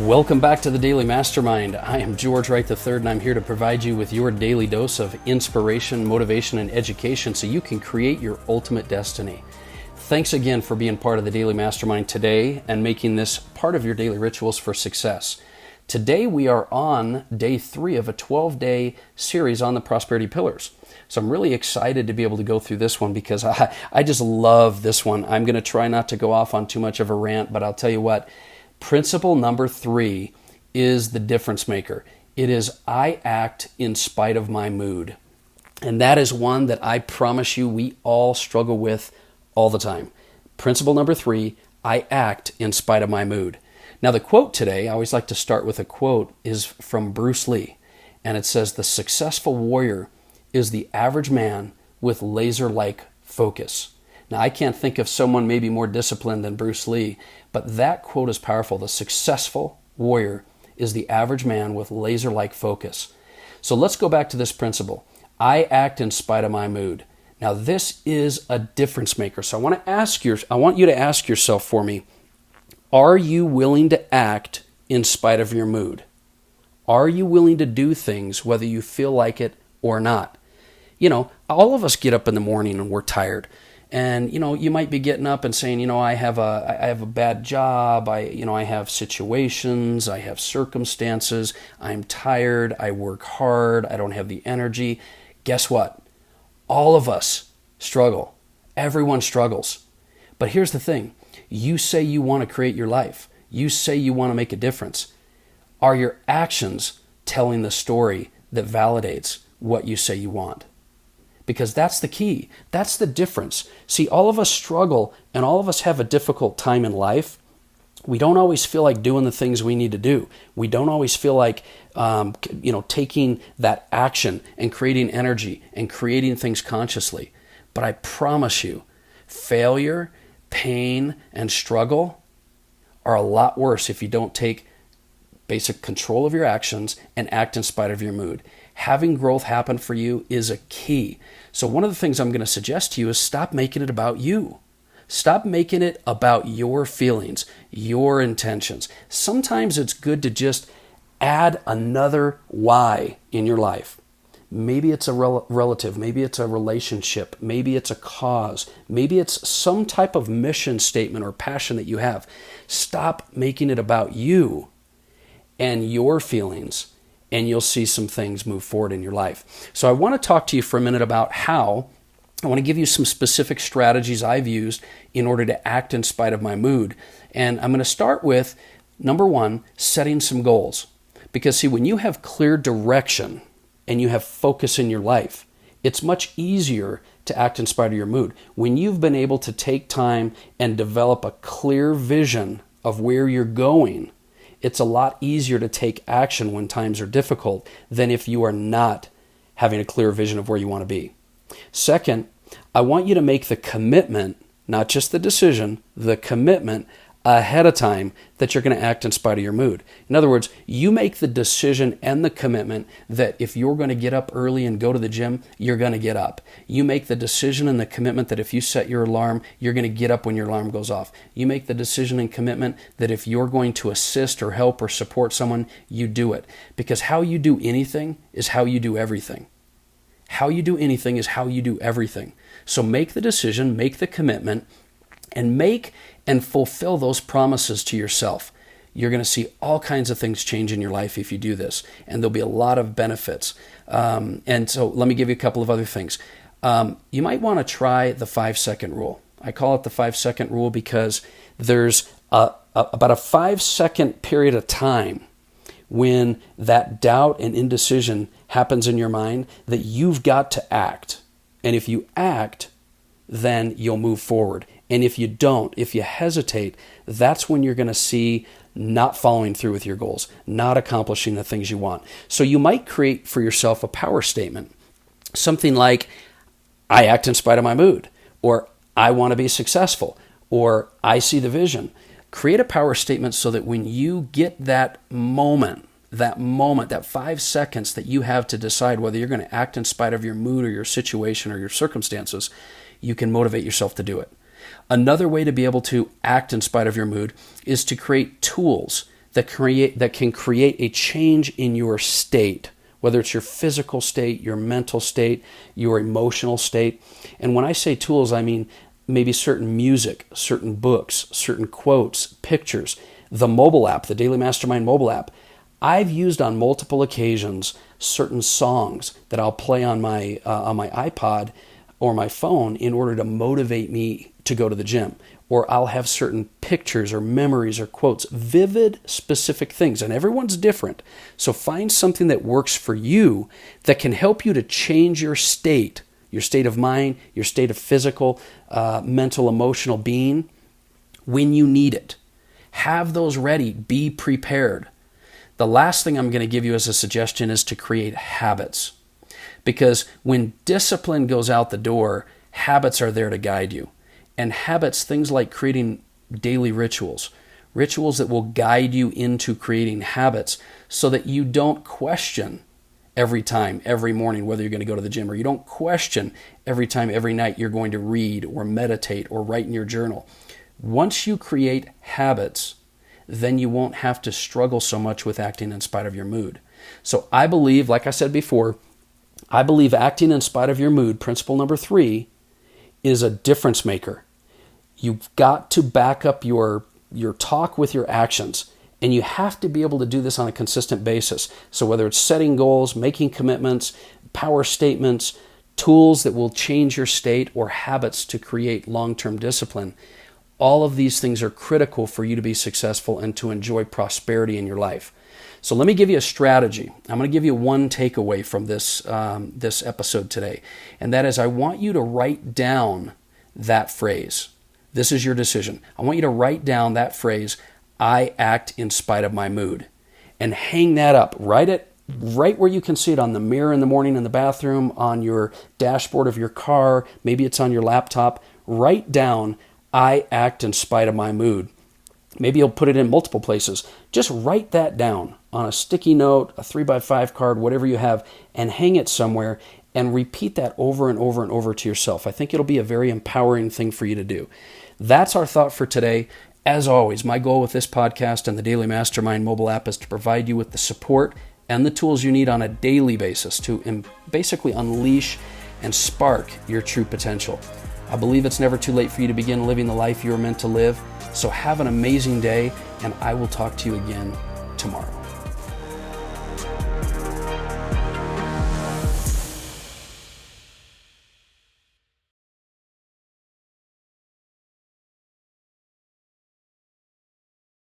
Welcome back to the Daily Mastermind. I am George Wright III, and I'm here to provide you with your daily dose of inspiration, motivation, and education so you can create your ultimate destiny. Thanks again for being part of the Daily Mastermind today and making this part of your daily rituals for success. Today we are on day 3 of a 12-day series on the prosperity pillars. So I'm really excited to be able to go through this one because I just love this one. I'm going to try not to go off on too much of a rant, but I'll tell you what. Principle number 3 is the difference maker. It is I act in spite of my mood. And that is one that I promise you we all struggle with all the time. Principle number 3, I act in spite of my mood. Now the quote today, I always like to start with a quote, is from Bruce Lee. And it says, "The successful warrior is the average man with laser-like focus." Now, I can't think of someone maybe more disciplined than Bruce Lee, but that quote is powerful. The successful warrior is the average man with laser-like focus. So let's go back to this principle. I act in spite of my mood. Now, this is a difference maker. So I want you to ask yourself for me, are you willing to act in spite of your mood? Are you willing to do things whether you feel like it or not? You know, all of us get up in the morning and we're tired. And, you might be getting up and saying, I have a bad job. I have situations. I have circumstances. I'm tired. I work hard. I don't have the energy. Guess what? All of us struggle. Everyone struggles. But here's the thing. You say you want to create your life. You say you want to make a difference. Are your actions telling the story that validates what you say you want? Because that's the key. That's the difference. See, all of us struggle and all of us have a difficult time in life. We don't always feel like doing the things we need to do. We don't always feel like, taking that action and creating energy and creating things consciously. But I promise you, failure, pain, and struggle are a lot worse if you don't take basic control of your actions and act in spite of your mood. Having growth happen for you is a key. So one of the things I'm going to suggest to you is stop making it about you. Stop making it about your feelings, your intentions. Sometimes it's good to just add another why in your life. Maybe it's a relative, maybe it's a relationship, maybe it's a cause, maybe it's some type of mission statement or passion that you have. Stop making it about you and your feelings, and you'll see some things move forward in your life. So I want to talk to you for a minute about how I want to give you some specific strategies I've used in order to act in spite of my mood. And I'm going to start with, number 1, setting some goals. Because see, when you have clear direction and you have focus in your life, it's much easier to act in spite of your mood. When you've been able to take time and develop a clear vision of where you're going, it's a lot easier to take action when times are difficult than if you are not having a clear vision of where you want to be. Second, I want you to make the commitment, not just the decision, the commitment ahead of time that you're going to act in spite of your mood. In other words, you make the decision and the commitment that if you're going to get up early and go to the gym, you're going to get up. You make the decision and the commitment that if you set your alarm, you're going to get up when your alarm goes off. You make the decision and commitment that if you're going to assist or help or support someone, you do it. Because how you do anything is how you do everything. How you do anything is how you do everything. So make the decision, make the commitment, and make and fulfill those promises to yourself. You're going to see all kinds of things change in your life if you do this, and there'll be a lot of benefits. And so let me give you a couple of other things. You might want to try the 5-second rule. I call it the 5-second rule because there's about a 5-second period of time when that doubt and indecision happens in your mind that you've got to act. And if you act, then you'll move forward. And if you don't, if you hesitate, that's when you're going to see not following through with your goals, not accomplishing the things you want. So you might create for yourself a power statement, something like, I act in spite of my mood, or I want to be successful, or I see the vision. Create a power statement so that when you get that moment, that 5 seconds that you have to decide whether you're going to act in spite of your mood or your situation or your circumstances, you can motivate yourself to do it. Another way to be able to act in spite of your mood is to create tools that can create a change in your state, whether it's your physical state, your mental state, your emotional state. And when I say tools, I mean maybe certain music, certain books, certain quotes, pictures. The mobile app, the Daily Mastermind mobile app, I've used on multiple occasions certain songs that I'll play on my iPod or my phone in order to motivate me to go to the gym. Or I'll have certain pictures or memories or quotes, vivid, specific things, and everyone's different. So find something that works for you that can help you to change your state of mind, your state of physical, mental, emotional being when you need it. Have those ready. Be prepared. The last thing I'm going to give you as a suggestion is to create habits. Because when discipline goes out the door, habits are there to guide you. And habits, things like creating daily rituals that will guide you into creating habits so that you don't question every time, every morning, whether you're going to go to the gym, or you don't question every time, every night you're going to read or meditate or write in your journal. Once you create habits, then you won't have to struggle so much with acting in spite of your mood. So I believe, like I said before, I believe acting in spite of your mood, principle number 3, is a difference maker. You've got to back up your talk with your actions, and you have to be able to do this on a consistent basis. So whether it's setting goals, making commitments, power statements, tools that will change your state, or habits to create long-term discipline, all of these things are critical for you to be successful and to enjoy prosperity in your life. So let me give you a strategy. I'm going to give you one takeaway from this episode today, and that is I want you to write down that phrase. This is your decision. I want you to write down that phrase, I act in spite of my mood, and hang that up right where you can see it, on the mirror in the morning in the bathroom, on your dashboard of your car, maybe it's on your laptop. Write down, I act in spite of my mood. Maybe you'll put it in multiple places. Just write that down on a sticky note, a 3x5 card, whatever you have, and hang it somewhere and repeat that over and over and over to yourself. I think it'll be a very empowering thing for you to do. That's our thought for today. As always, my goal with this podcast and the Daily Mastermind mobile app is to provide you with the support and the tools you need on a daily basis to basically unleash and spark your true potential. I believe it's never too late for you to begin living the life you are meant to live. So have an amazing day, and I will talk to you again tomorrow.